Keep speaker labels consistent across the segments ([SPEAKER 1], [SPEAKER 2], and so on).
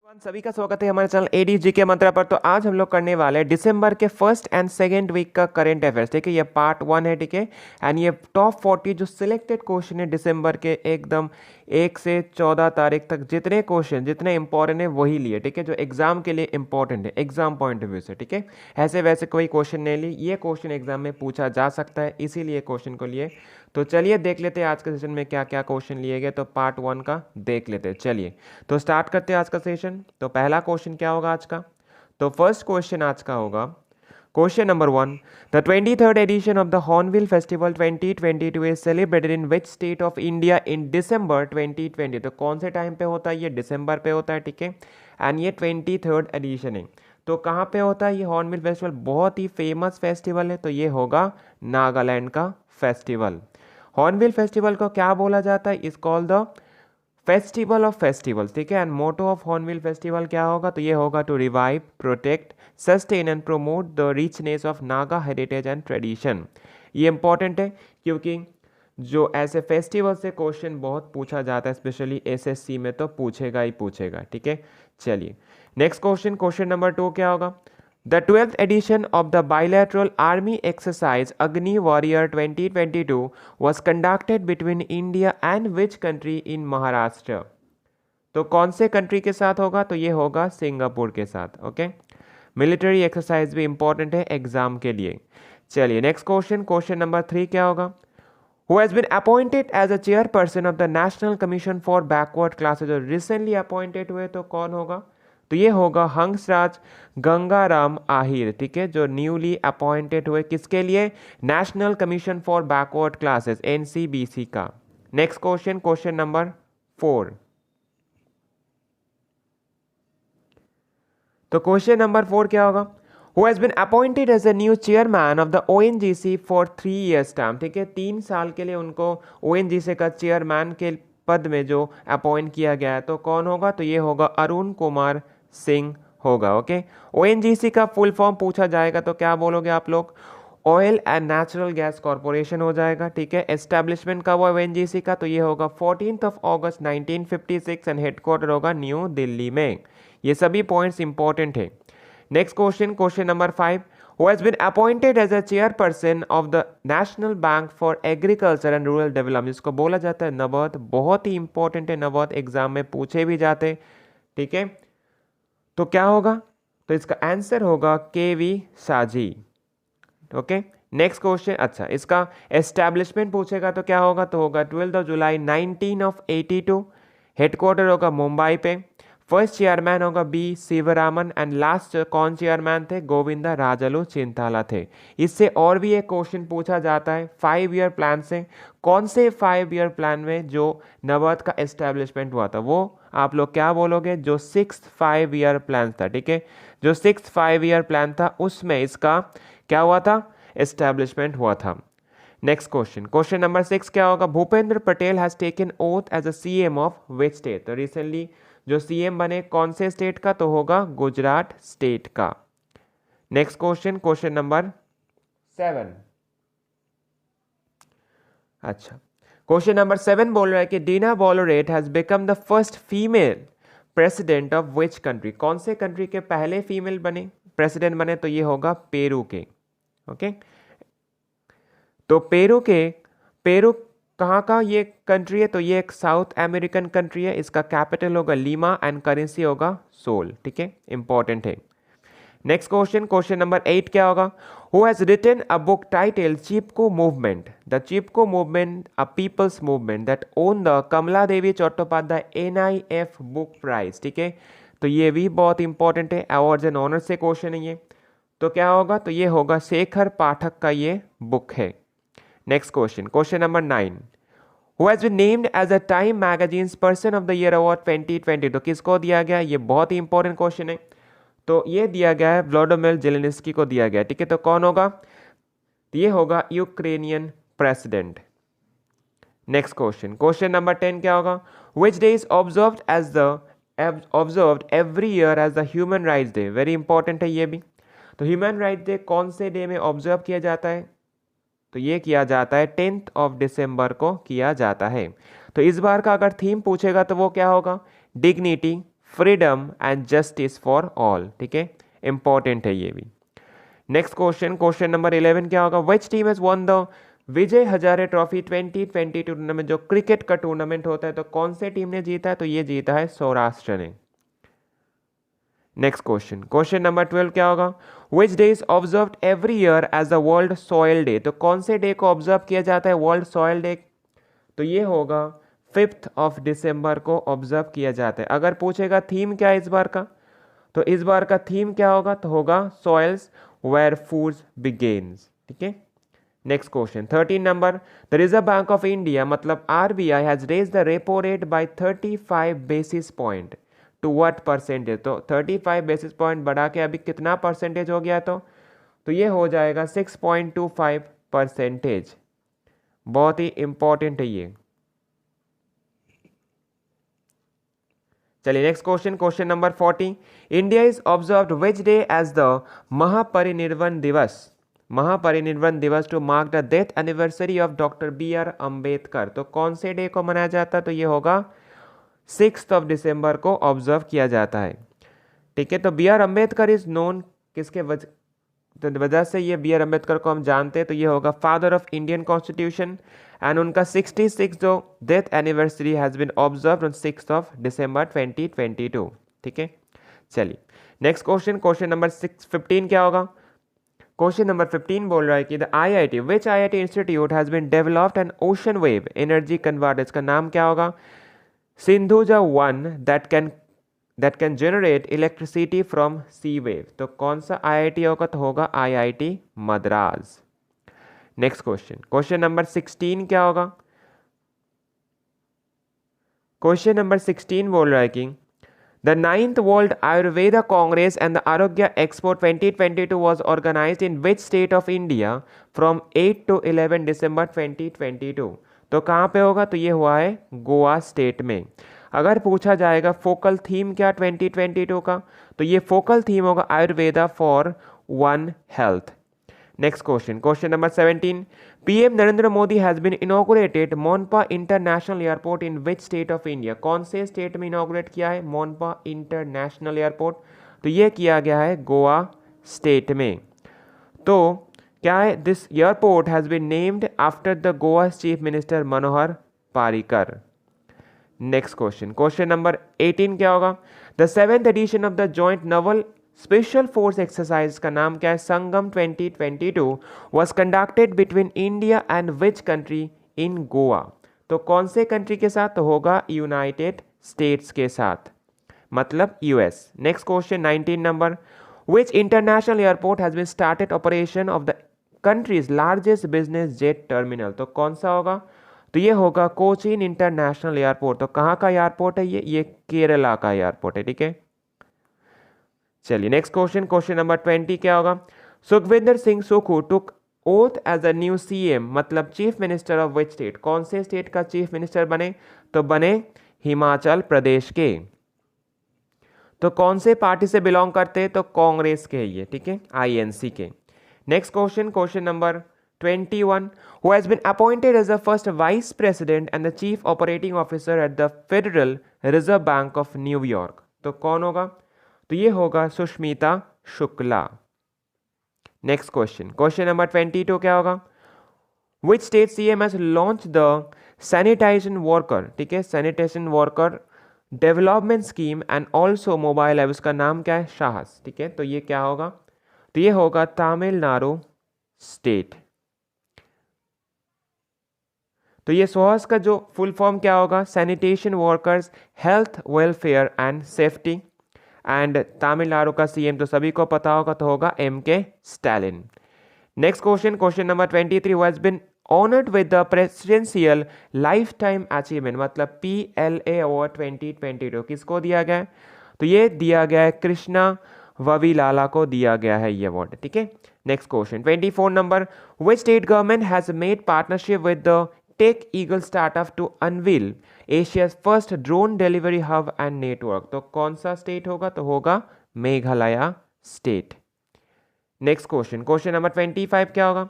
[SPEAKER 1] सभी का स्वागत है हमारे चैनल एडीजी के मंत्रा पर। तो आज हम लोग करने वाले हैं दिसंबर के फर्स्ट एंड सेकंड वीक का करंट अफेयर्स। ठीक है, ये पार्ट 1 है। ठीक है, एंड ये टॉप 40 जो सिलेक्टेड क्वेश्चन है दिसंबर के एकदम 1 से 14 तारीख तक जितने क्वेश्चन जितने इंपॉर्टेंट है वही लिए। ठीक है, जो एग्जाम के लिए इंपॉर्टेंट है एग्जाम पॉइंट ऑफ व्यू से। ठीक है, ऐसे वैसे कोई क्वेश्चन नहीं ली, ये क्वेश्चन एग्जाम में पूछा जा सकता है इसीलिए क्वेश्चन को लिए। तो चलिए देख लेते हैं आज के सेशन में क्या क्या क्वेश्चन लिए गए। तो पार्ट 1 का देख लेते हैं। चलिए तो स्टार्ट करते हैं आज का सेशन। तो पहला क्वेश्चन क्या होगा आज का? तो फर्स्ट क्वेश्चन आज का होगा question number 1। The 23rd edition of the Hornbill festival 2022 is celebrated in which state of India in December 2020। तो कौन से टाइम पे होता है? ये दिसंबर पे होता है। ठीक है, एंड ये 23rd एडिशन है। तो कहाँ पे होता है ये हॉर्नबिल फेस्टिवल? बहुत ही फेमस फेस्टिवल है, तो ये होगा नागालैंड का फेस्टिवल। हॉर्नबिल फेस्टिवल को क्या बोला जाता है? Is called the festival of festivals. ठीक है, and motto of Hornbill festival क्या होगा? तो ये होगा to revive, protect, sustain and promote the richness of Naga heritage and tradition. ये इंपॉर्टेंट है क्योंकि जो ऐसे फेस्टिवल से क्वेश्चन बहुत पूछा जाता है, स्पेशली एसएससी में तो पूछेगा ही पूछेगा। ठीक है, चलिए नेक्स्ट क्वेश्चन, क्वेश्चन नंबर 2 क्या होगा? The 12th edition of the bilateral army exercise Agni Warrior 2022 was conducted between India and which country in Maharashtra? तो कौन से कंट्री के साथ होगा? तो ये होगा सिंगापुर के साथ। ओके, मिलिट्री एक्सरसाइज भी इंपॉर्टेंट है एग्जाम के लिए। चलिए नेक्स्ट क्वेश्चन, क्वेश्चन नंबर 3 क्या होगा? Who has been appointed as a chairperson of the National Commission for Backward Classes? जो रिसेंटली अपॉइंटेड हुए तो कौन होगा? तो ये होगा हंसराज गंगाराम आहिर। ठीक है, जो न्यूली अपॉइंटेड हुए किसके लिए? National commission for backward classes NCBC का। Next question, question number 4। तो क्वेश्चन नंबर 4 क्या होगा? Who has been appointed as a new chairman of the ONGC for 3 years term? ठीक है, 3 साल के लिए उनको ONGC का चेयरमैन के पद में जो अपॉइंट किया गया है तो कौन होगा? तो ये होगा अरुण कुमार सिंह होगा। ओके, ओएनजीसी का फुल फॉर्म पूछा जाएगा तो क्या बोलोगे आप लोग? Oil and natural gas corporation हो जाएगा। ठीक है, एस्टेब्लिशमेंट का हुआ ओएनजीसी का तो ये होगा 14 अगस्त 1956 एंड हेडक्वार्टर होगा न्यू दिल्ली में। ये सभी पॉइंट्स इंपॉर्टेंट है। Next question, question number 5। Who has been appointed as a chairperson of the National Bank for Agriculture and Rural Development? जिसको बोला जाता है नबार्ड। बहुत ही इंपॉर्टेंट है, नबार्ड एग्जाम में पूछे भी जाते। ठीक है, तो क्या होगा? तो इसका आंसर होगा केवी साजी। Okay, next question. अच्छा, इसका एस्टैब्लिशमेंट पूछेगा तो क्या होगा? तो होगा 12 जुलाई 1982। हेडक्वार्टर होगा मुंबई पे। फर्स्ट चेयरमैन होगा बी शिवरामन एंड लास्ट कौन चेयरमैन थे? गोविंदा राजलू चिंताला थे। इससे और भी एक क्वेश्चन पूछा जाता है 5 ईयर प्लान से। कौन से 5 ईयर प्लान में जो नबार्ड का एस्टेब्लिशमेंट हुआ था वो आप लोग क्या बोलोगे? जो 6th 5 ईयर प्लान था। ठीक है, जो 6th 5 ईयर प्लान था उसमें इसका क्या हुआ था? एस्टेब्लिशमेंट हुआ था। नेक्स्ट क्वेश्चन, क्वेश्चन नंबर 6 क्या होगा? Bhupendra Patel has taken oath as a CM of which state? तो रिसेंटली जो सीएम बने कौन से स्टेट का? तो होगा गुजरात स्टेट का। Next question, question number 7। अच्छा, क्वेश्चन नंबर 7 बोल रहा है कि Dina Boluarte has become the first female president of which country? कौन से कंट्री के पहले फीमेल बने प्रेसिडेंट बने? तो ये होगा पेरू के। ओके, तो पेरू कहाँ का ये कंट्री है? तो ये एक साउथ अमेरिकन कंट्री है। इसका कैपिटल होगा लीमा एंड करेंसी होगा सोल। ठीक है, इंपॉर्टेंट है। नेक्स्ट क्वेश्चन, क्वेश्चन नंबर 8 क्या होगा? Who has written a book titled Chipko Movement? The Chipko Movement, a people's movement that won the Kamala Devi Chattopadhyay NIF Book Prize। ठीक है, तो ये भी बहुत इंपॉर्टेंट है, अवार्ड्स एंड ऑनर से क्वेश्चन है ये। तो क्या होगा? तो ये होगा शेखर पाठक का ये बुक है। Next question, question number 9। Who has been named as a Time Magazine's Person of the Year Award 2020? तो किसको दिया गया? ये बहुत ही इंपॉर्टेंट क्वेश्चन है। तो ये दिया गया है व्लादिमीर जेलेंस्की को दिया गया। ठीक है, तो कौन होगा? तो ये होगा Ukrainian president. Next question, question number 10 क्या होगा? Which day is observed every year as the Human Rights Day? Very important है ये भी। तो ह्यूमन राइट्स डे कौन से डे में ऑब्जर्व किया जाता है? तो ये किया जाता है 10 दिसंबर को किया जाता है। तो इस बार का अगर थीम पूछेगा तो वो क्या होगा? Dignity, freedom and justice for all, ठीक है, इंपॉर्टेंट है ये भी। नेक्स्ट क्वेश्चन, क्वेश्चन नंबर 11 क्या होगा, which team has won the Vijay Hazare trophy 2020 tournament, जो क्रिकेट का टूर्नामेंट होता है, तो कौन से टीम ने जीता है, तो ये जीता है सौराष्ट्र ने। नेक्स्ट क्वेश्चन, क्वेश्चन नंबर 12 क्या होगा, which day is observed every year as the world soil day, तो कौन से डे को ऑब्जर्व किया जाता है वर्ल्ड सॉइल डे, तो ये होगा 5 दिसंबर को ऑब्जर्व किया जाता है। अगर पूछेगा थीम क्या है इस बार का, तो इस बार का थीम क्या होगा, तो होगा सॉइल्स वेयर फूड्स बिगेन्स, ठीक है। Next question 13 number, the reserve bank of India मतलब RBI has raise the repo rate by 35 basis point to what percentage, तो 35 बेसिस पॉइंट बढ़ा के अभी कितना परसेंटेज हो गया, तो ये हो जाएगा 6.25%। बहुत ही इंपॉर्टेंट है ये। चलिए next question, question number 40, India is observed which day as the Mahaparinirvan Diwas, Mahaparinirvan Diwas to mark the death anniversary of doctor BR Ambedkar, तो कौन से डे को मनाया जाता है, तो ये होगा 6 दिसंबर को ऑब्जर्व किया जाता है, ठीक है। तो BR अम्बेडकर इज नोन किसके वजह से ये BR अम्बेडकर को हम जानते हैं, तो ये होगा father of Indian constitution, and उनका 66 जो death anniversary has been observed on 6 December 2022, ठीक है। चलिए नेक्स्ट क्वेश्चन, क्वेश्चन नंबर 15 क्या होगा, क्वेश्चन नंबर 15 बोल रहा है कि the IIT which IIT institute has been developed an ocean wave energy converter, इसका नाम क्या होगा, Sindhuja 1 that can generate electricity from sea wave, तो कौन सा IIT होगा, तो होगा IIT Madras. Next question, question number 16 क्या होगा, क्वेश्चन नंबर 16 बोल रहा है कि the 9th world Ayurveda congress and the Arogya expo 2022 was organized in which state of India from 8 to 11 December 2022, तो कहाँ पे होगा, तो ये हुआ है गोवा स्टेट में। अगर पूछा जाएगा फोकल थीम क्या 2022 का, तो ये फोकल थीम होगा Ayurveda for one health. Next question, question number 17, PM Narendra Modi has been inaugurated Mopa international airport in which state of India, कौन से स्टेट में इनॉग्रेट किया है मोनपा इंटरनेशनल एयरपोर्ट, तो ये किया गया है गोवा स्टेट में। तो क्या है, this airport has been named after the Goa chief minister Manohar Parrikar. Next question, question number 18 क्या होगा, the 7th edition of the joint naval special force exercise का नाम क्या है, Sangam 2022 was conducted between India and which country in Goa, तो कौन से country के साथ, तो होगा यूनाइटेड स्टेट्स के साथ, मतलब US। Next question 19 number, which international airport has been started operation of the country's largest business jet terminal, तो कौन सा होगा, तो ये होगा कोचीन इंटरनेशनल एयरपोर्ट, तो कहाँ का एयरपोर्ट है ये केरला का एयरपोर्ट है, ठीक है। चलिए नेक्स्ट क्वेश्चन, क्वेश्चन नंबर 20 क्या होगा, Sukhvinder Singh Sukhu took oath as a new CM मतलब chief minister of which state, कौन से स्टेट का चीफ मिनिस्टर बने, तो बने हिमाचल प्रदेश के। तो कौन से पार्टी से बिलोंग करते हैं, तो कांग्रेस के ये, ठीक है, INC के। Next question, question number 21, who has been appointed as the first vice president and the chief operating officer at the Federal Reserve Bank of New York, तो कौन होगा, तो ये होगा Sushmita Shukla. Next question, question number 22 क्या होगा, which state CM has launched the sanitation worker, ठीक है, sanitation worker development scheme and also mobile app, उसका नाम क्या है, साहस, ठीक है। तो ये क्या होगा, तो ये होगा तमिलनाडु स्टेट। तो ये SOHAS का जो फुल फॉर्म क्या होगा, sanitation workers health welfare and safety, and Tamil Nadu का CM तो सभी को पता होगा, तो होगा MK Stalin. Next question, question number 23, who has been honoured with the presidential life time achievement मतलब PLA अवार्ड 2022 किसको दिया गया है, तो ये दिया गया है कृष्णा ववीलाला को दिया गया है ये अवार्ड, ठीक है। Next question 24 number, which state government has made partnership with the Tech Eagle startup to unveil Asia's first drone delivery hub and network, तो कौन सा स्टेट होगा, तो होगा Meghalaya state. Next question, question number 25 क्या होगा,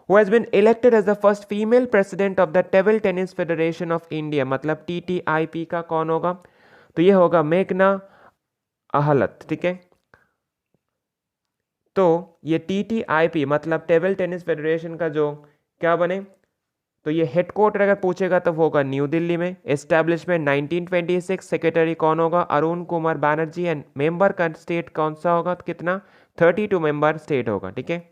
[SPEAKER 1] who has been elected as the first female president of the Table Tennis Federation of India मतलब TTIP का कौन होगा, तो ये होगा मेघना अहलत, ठीक है। तो ये TTIP मतलब टेबल टेनिस फेडरेशन का जो क्या बने, तो ये हेडक्वार्टर अगर पूछेगा तो होगा न्यू दिल्ली में। एस्टैब्लिशमेंट 1926। सेक्रेटरी कौन होगा, अरुण कुमार बैनर्जी। एंड मेंबर का स्टेट कौन सा होगा, तो कितना 32 मेंबर स्टेट होगा, ठीक है।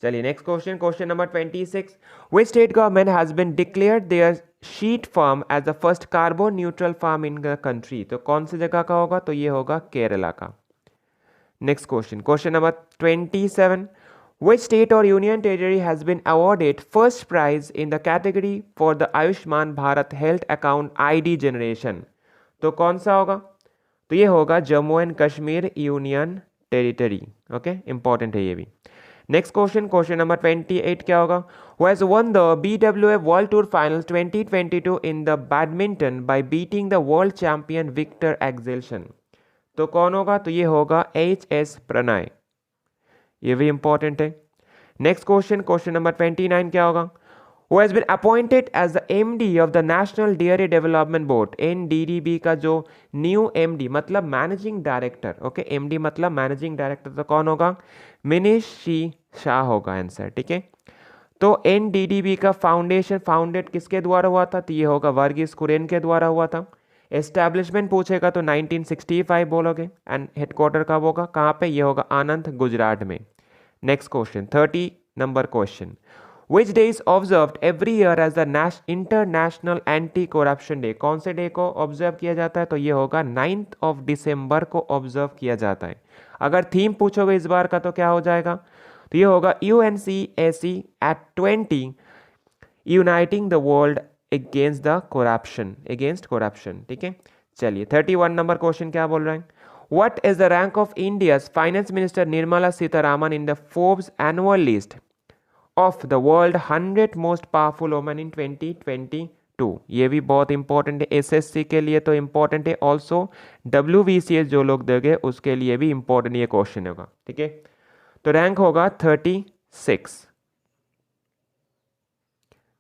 [SPEAKER 1] चलिए next question, question number 26। Which state government has been declared their seed farm as the first carbon neutral farm in the country, तो कौन सी जगह का होगा, तो ये होगा केरला का। Next question, question number 27। Which state or union territory has been awarded first prize in the category for the Ayushman Bharat Health Account ID generation? तो कौन सा होगा, तो ये होगा Jammu and Kashmir union territory. Okay, important है ये भी। नेक्स्ट क्वेश्चन, क्वेश्चन नंबर 28 क्या होगा, Who has won the BWF World Tour Finals 2022 in the badminton by beating the world champion Victor Axelsen? तो कौन होगा, तो ये होगा HS प्रणय, ये भी इंपॉर्टेंट है। नेक्स्ट क्वेश्चन, क्वेश्चन नंबर 29 क्या होगा, Who has been appointed as the MD of the National Dairy Development Board, NDDB का जो न्यू MD मतलब मैनेजिंग डायरेक्टर, ओके, MD मतलब मैनेजिंग डायरेक्टर, तो कौन होगा, मिनीश सी शाह होगा आंसर, ठीक है। तो NDDB का फाउंडेशन फाउंडेड किसके द्वारा हुआ था, तो ये होगा वर्गीस कुरियन के द्वारा हुआ था। एस्टैब्लिशमेंट पूछेगा तो 1965 बोलोगे। एंड हेडक्वार्टर कब होगा, कहाँ पे, ये होगा आनंद गुजरात में। Next question, 30 number question, which day is observed every year as the international anti corruption day, कौन से डे को ऑब्जर्व किया जाता है, तो ये होगा 9 दिसंबर को ऑब्जर्व किया जाता है। अगर थीम पूछोगे इस बार का तो क्या हो जाएगा, तो ये होगा UNCAC at 20 uniting the world against the corruption, against corruption, ठीक है। चलिए 31 नंबर क्वेश्चन क्या बोल रहे हैं, What is the rank of India's Finance Minister Nirmala Sitharaman in the Forbes annual list of the world 100 most powerful women in 2022? ये भी बहुत इंपॉर्टेंट है, SSC के लिए तो इंपॉर्टेंट है, ऑल्सो WBCS जो लोग देंगे उसके लिए भी इंपॉर्टेंट ये क्वेश्चन होगा, ठीक है। तो रैंक होगा 36।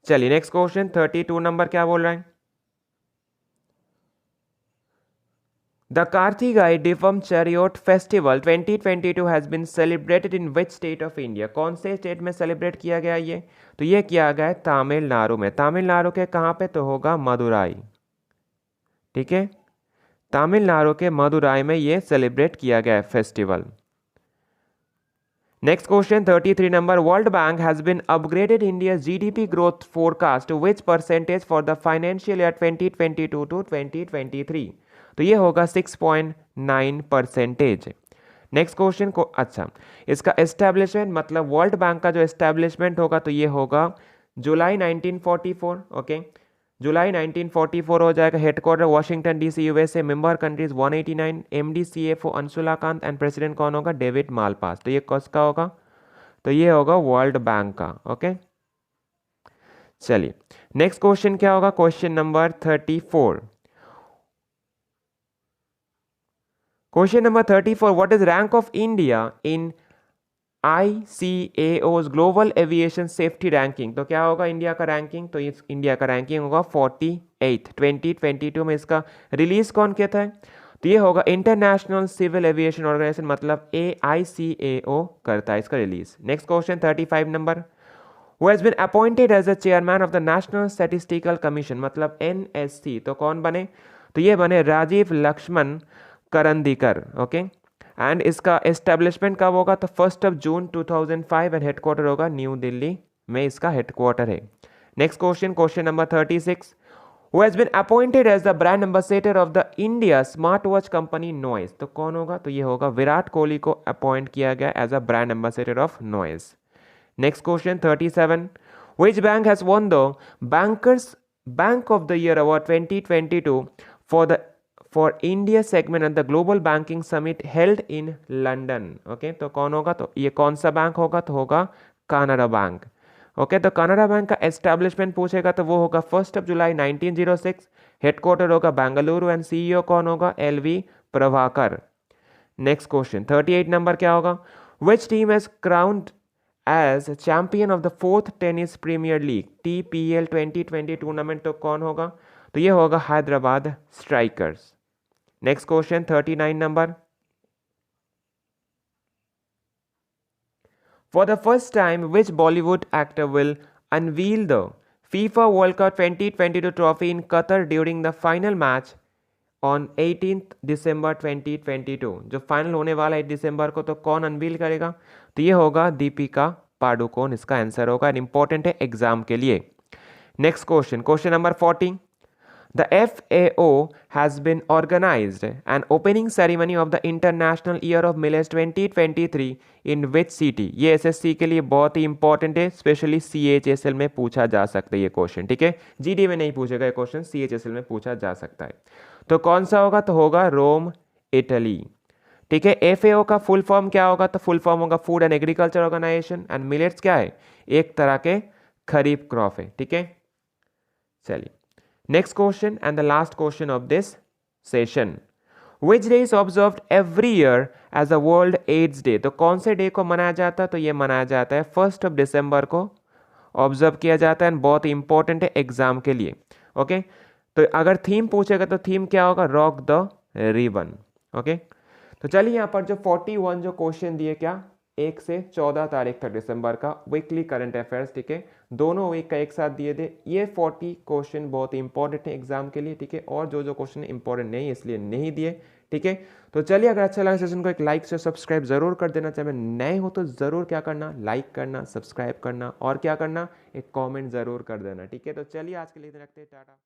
[SPEAKER 1] चलिए नेक्स्ट क्वेश्चन, 32 नंबर क्या बोल रहे हैं, The Karthigai Dipam Chariot Festival 2022 has been celebrated in which state of India? कौन से स्टेट में सेलिब्रेट किया गया ये, तो ये किया गया है तमिलनाडु में। तमिलनाडु के कहाँ पे, तो होगा मदुराई, ठीक है। तमिलनाडु के मदुराई में ये सेलिब्रेट किया गया है festival. Next question, 33 number, world bank has been upgraded India's GDP growth forecast to which percentage for the financial year 2022 to 2023? तो ये होगा 6.9%। नेक्स्ट क्वेश्चन को, अच्छा, इसका एस्टेब्लिशमेंट मतलब वर्ल्ड बैंक का जो एस्टेब्लिशमेंट होगा तो ये होगा जुलाई 1944, ओके, जुलाई 1944 हो जाएगा। Headquarter Washington DC USA। Member countries 189। MD CFO Anshula Kant. And president कौन होगा, डेविड मालपास। तो ये किसका होगा, तो ये होगा वर्ल्ड बैंक का, ओके। चलिए नेक्स्ट क्वेश्चन क्या होगा, question number 34। Question number 34, what is rank of India in ICAO's global aviation safety ranking? तो क्या होगा इंडिया का रैंकिंग, तो इस इंडिया का रैंकिंग होगा 48। 2022 में इसका रिलीज कौन किया था, तो ये होगा इंटरनेशनल सिविल एविएशन ऑर्गेनाइजेशन मतलब AICAO करता है इसका release. Next question 35 number, Who has been appointed as the chairman of the National Statistical Commission मतलब NSC, तो कौन बने, तो ये बने राजीव लक्ष्मण करंदीकर, ओके। एंड इसका एस्टेब्लिशमेंट कब होगा, तो 1 जून 2005। एंड हेडक्वार्टर होगा न्यू दिल्ली में, इसका हेडक्वार्टर है। Next question, question number 36, Who has been appointed as the brand ambassador of the India smart company noise, तो कौन होगा, तो ये होगा विराट कोहली को अपॉइंट किया गया as a brand ambassador of noise. Next question 37, Which bank has won the Bankers Bank of the Year Award 2022 for India segment at the Global Banking Summit held in London? Okay, तो कौन होगा, तो ये कौन सा bank होगा, तो होगा कनाडा बैंक, ओके। तो कनाडा बैंक का एस्टैब्लिशमेंट पूछेगा तो वो होगा 1 जुलाई 1906। हेडक्वार्टर होगा बेंगलुरु। एंड CEO कौन होगा, LV Prabhakar. Next question 38 number क्या होगा, Which team has crowned as champion of the 4th tennis premiere league TPL 2020 tournament, तो कौन होगा, तो ये होगा Hyderabad strikers. Next question 39 number. For the first time, which Bollywood actor will unveil the FIFA World Cup 2022 trophy in Qatar during the final match on 18th December 2022? जो final होने वाला है 8 दिसंबर को, तो कौन अनवील करेगा? तो ये होगा दीपिका पाडुकोन, इसका आंसर होगा। इंपॉर्टेंट है एग्जाम के लिए। Next question, question number 40। The FAO has been organized an opening ceremony of the International Year of Millets 2023 in which city? ये SSC के लिए बहुत ही इंपॉर्टेंट है, स्पेशली CHSL में पूछा जा सकता है ये क्वेश्चन, ठीक है। GD में नहीं पूछेगा ये क्वेश्चन, CHSL में पूछा जा सकता है। तो कौन सा होगा? तो होगा रोम, इटली, ठीक है। FAO का फुल फॉर्म क्या होगा? तो फुल फॉर्म होगा food and agriculture organisation, and millets क्या है? एक तरह के खरीफ क्रॉप है, ठीक है। चलिए next question and the last question of this session. Which day is observed every year as a world AIDS day? तो कौन से डे को मनाया जाता है? तो ये मनाया जाता है 1 दिसंबर को ऑब्जर्व किया जाता है, एंड बहुत इंपॉर्टेंट है एग्जाम के लिए, ओके। तो अगर थीम पूछेगा तो थीम क्या होगा? Rock the ribbon, okay. तो चलिए यहाँ पर जो 41 जो क्वेश्चन दिए, क्या 1 से 14 तारीख तक दिसंबर का वीकली करंट अफेयर्स, ठीक है, दोनों वीक का एक साथ दिए थे। ये 40 क्वेश्चन बहुत इंपॉर्टेंट है एग्जाम के लिए, ठीक है, और जो क्वेश्चन इंपॉर्टेंट नहीं इसलिए नहीं दिए, ठीक है। तो चलिए अगर अच्छा लगा सेशन को एक लाइक से सब्सक्राइब जरूर कर देना। चाहे नए हो तो जरूर क्या करना, लाइक करना, सब्सक्राइब करना, और क्या करना, एक कॉमेंट जरूर कर देना, ठीक है। तो चलिए आज के लिए रखते हैं, टाटा।